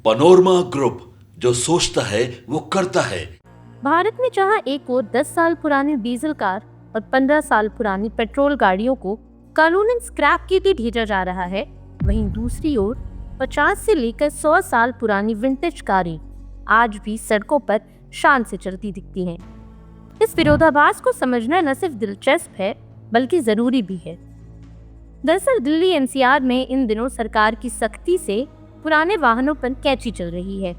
Panorama group, जो सोचता है वो करता है। भारत में जहां एक ओर 10 साल पुरानी डीजल कार और 15 साल पुरानी पेट्रोल गाड़ियों को कानूनन स्क्रैप के लिए भेजा जा रहा है, वहीं दूसरी ओर 50 से लेकर 100 साल पुरानी विंटेज कारें आज भी सड़कों पर शान से चलती दिखती हैं। इस विरोधाभास को समझना न सिर्फ दिलचस्प है बल्कि जरूरी भी है। दरअसल दिल्ली एनसीआर में इन दिनों सरकार की सख्ती से पुराने वाहनों पर कैंची चल रही है।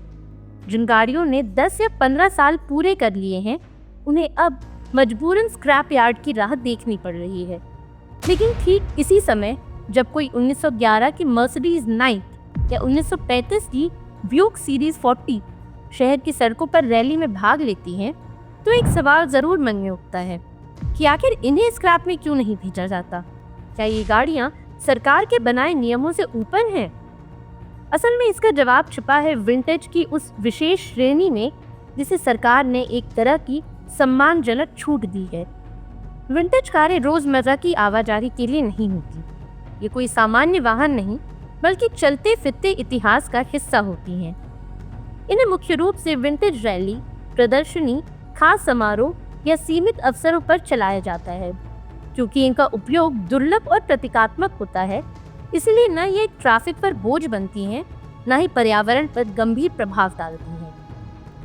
जिन गाड़ियों ने 10 या 15 साल पूरे कर लिए हैं, उन्हें अब मजबूरन स्क्रैप यार्ड की राह देखनी पड़ रही है। लेकिन ठीक इसी समय जब कोई 1911 की मर्सिडीज नाइट या 1935 की ब्यूक सीरीज 40 शहर की सड़कों पर रैली में भाग लेती हैं, तो एक सवाल जरूर मन में उठता है कि आखिर इन्हें स्क्रैप में क्यों नहीं भेजा जाता? क्या ये गाड़ियां सरकार के बनाए नियमों से ऊपर हैं? असल में इसका जवाब छिपा है विंटेज की उस विशेष श्रेणी में जिसे सरकार ने एक तरह की सम्मानजनक छूट दी है। विंटेज कारें रोजमर्रा की आवाजाही के लिए नहीं होती। ये कोई सामान्य वाहन नहीं बल्कि चलते फिरते इतिहास का हिस्सा होती हैं। इन्हें मुख्य रूप से विंटेज रैली, प्रदर्शनी, खास समारोह या सीमित अवसरों पर चलाया जाता है। क्योंकि इनका उपयोग दुर्लभ और प्रतीकात्मक होता है, इसलिए न ये ट्रैफिक पर बोझ बनती हैं, न ही पर्यावरण पर गंभीर प्रभाव डालती हैं।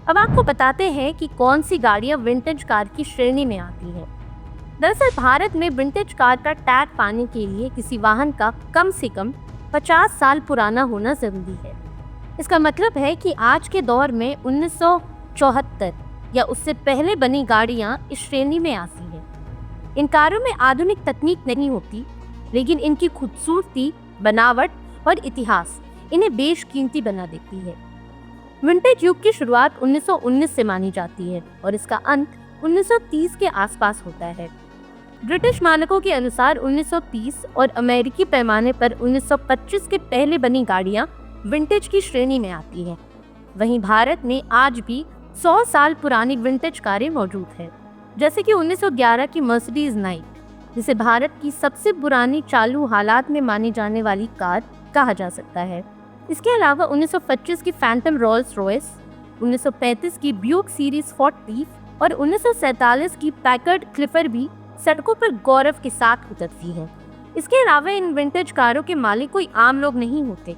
अब आपको बताते हैं कि कौन सी गाड़ियां विंटेज कार की श्रेणी में आती हैं। दरअसल भारत में विंटेज कार का टैग पाने के लिए किसी वाहन का कम से कम 50 साल पुराना होना जरूरी है। इसका मतलब है कि आज के दौर में 1974 या उससे पहले बनी गाड़ियां इस श्रेणी में आती हैं। इन कारों में आधुनिक तकनीक नहीं होती, लेकिन इनकी खूबसूरती, बनावट और इतिहास इन्हें बेशकीमती बना देती है। विंटेज युग की शुरुआत 1919 से मानी जाती है और इसका अंत 1930 के आसपास होता है। ब्रिटिश मानकों के अनुसार 1930 और अमेरिकी पैमाने पर 1925 के पहले बनी गाड़ियां विंटेज की श्रेणी में आती हैं। वहीं भारत में आज भी 100 साल पुरानी विंटेज कारें मौजूद हैं, जैसे कि 1911 की मर्सिडीज नाइट, जिसे भारत की सबसे पुरानी चालू हालात में मानी जाने वाली कार कहा जा सकता है। इसके अलावा 1925 की फैंटम रोल्स रॉयस, 1935 की ब्यूक सीरीज 40 और 1947 की पैकर्ड क्लिफर भी सड़कों पर गौरव के साथ उतरती हैं। इसके अलावा इन विंटेज कारों के मालिक कोई आम लोग नहीं होते।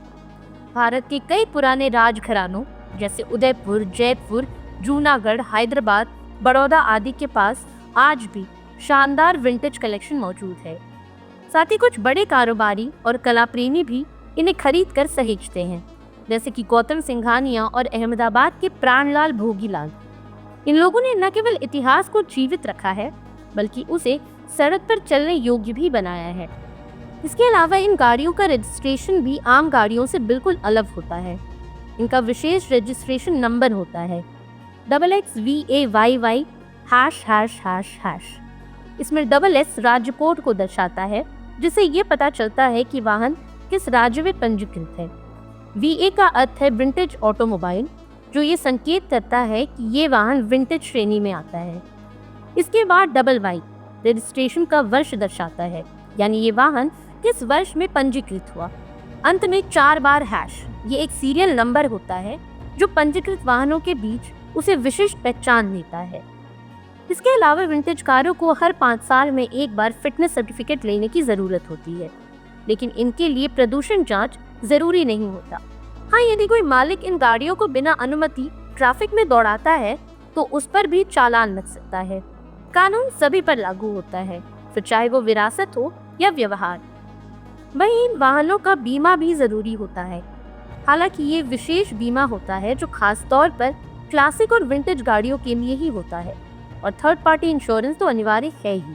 भारत के कई पुराने राजघरानों जैसे उदयपुर, जयपुर, जूनागढ़, हैदराबाद, बड़ौदा आदि के पास आज भी शानदार विंटेज कलेक्शन मौजूद है। साथ ही कुछ बड़े कारोबारी और कला प्रेमी भी इन्हें खरीद कर सहेजते हैं, जैसे कि गौतम सिंघानिया और अहमदाबाद के प्राणलाल भोगीलाल। इन लोगों ने न केवल इतिहास को जीवित रखा है बल्कि उसे सड़क पर चलने योग्य भी बनाया है। इसके अलावा इन गाड़ियों का रजिस्ट्रेशन भी आम गाड़ियों से बिल्कुल अलग होता है। इनका विशेष रजिस्ट्रेशन नंबर होता है XXVAYY####। इसमें SS राज्य कोड को दर्शाता है, जिससे ये पता चलता है कि वाहन किस राज्य में पंजीकृत है। VA का अर्थ है विंटेज ऑटोमोबाइल, जो ये संकेत करता है कि ये वाहन विंटेज श्रेणी में आता है। इसके बाद YY रजिस्ट्रेशन का वर्ष दर्शाता है, यानी ये वाहन किस वर्ष में पंजीकृत हुआ। अंत में 4 बार हैश, ये एक सीरियल नंबर होता है जो पंजीकृत वाहनों के बीच उसे विशिष्ट पहचान देता है। इसके अलावा विंटेज कारों को हर 5 साल में एक बार फिटनेस सर्टिफिकेट लेने की जरूरत होती है, लेकिन इनके लिए प्रदूषण जांच जरूरी नहीं होता। हाँ, यदि कोई मालिक इन गाड़ियों को बिना अनुमति ट्रैफिक में दौड़ाता है तो उस पर भी चालान लग सकता है। कानून सभी पर लागू होता है, फिर चाहे वो विरासत हो या व्यवहार। वहीं इन वाहनों का बीमा भी जरूरी होता है। हालांकि ये विशेष बीमा होता है जो खास तौर पर क्लासिक और विंटेज गाड़ियों के लिए ही होता है, और थर्ड पार्टी इंश्योरेंस तो अनिवार्य है ही।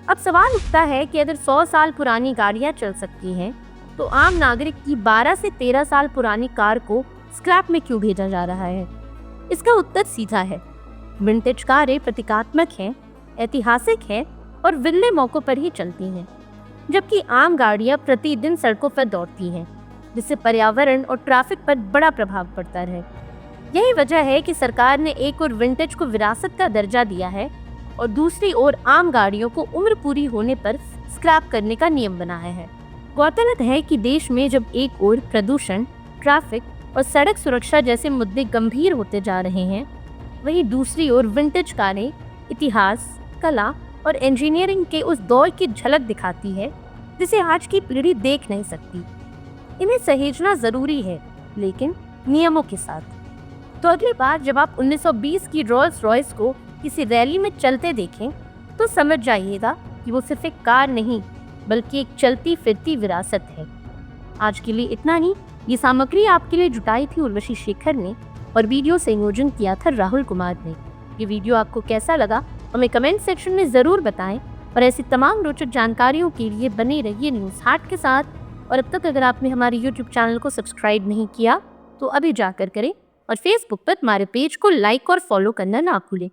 अब सवाल उठता है कि अगर 100 साल पुरानी गाड़ियां चल सकती हैं, तो आम नागरिक की 12 से 13 साल पुरानी कार को स्क्रैप में क्यों भेजा जा रहा है? इसका उत्तर सीधा है। विंटेज कारें प्रतीकात्मक हैं, ऐतिहासिक हैं और विरले मौकों पर ही चलती हैं, जबकि आम गाड़ियां प्रतिदिन सड़कों पर दौड़ती हैं, जिससे पर्यावरण और ट्रैफिक पर बड़ा प्रभाव पड़ता है। यही वजह है कि सरकार ने एक ओर विंटेज को विरासत का दर्जा दिया है और दूसरी ओर आम गाड़ियों को उम्र पूरी होने पर स्क्रैप करने का नियम बनाया है। गौरतलब है कि देश में जब एक ओर प्रदूषण, ट्रैफिक और सड़क सुरक्षा जैसे मुद्दे गंभीर होते जा रहे हैं, वहीं दूसरी ओर विंटेज कारें इतिहास, कला और इंजीनियरिंग के उस दौर की झलक दिखाती है जिसे आज की पीढ़ी देख नहीं सकती। इन्हें सहेजना जरूरी है, लेकिन नियमों के साथ। तो अगली बार जब आप 1920 की रोल्स रॉयस को किसी रैली में चलते देखें तो समझ जाइएगा कि वो सिर्फ एक कार नहीं बल्कि एक चलती फिरती विरासत है। आज के लिए इतना ही। ये सामग्री आपके लिए जुटाई थी उर्वशी शेखर ने और वीडियो संयोजन किया था राहुल कुमार ने। ये वीडियो आपको कैसा लगा हमें कमेंट सेक्शन में ज़रूर बताएं और ऐसी तमाम रोचक जानकारियों के लिए बने रहिए न्यूज़ हाट के साथ। और अब तक अगर आपने हमारे YouTube चैनल को सब्सक्राइब नहीं किया तो अभी जाकर करें और फेसबुक पर हमारे पेज को लाइक और फॉलो करना ना भूलें।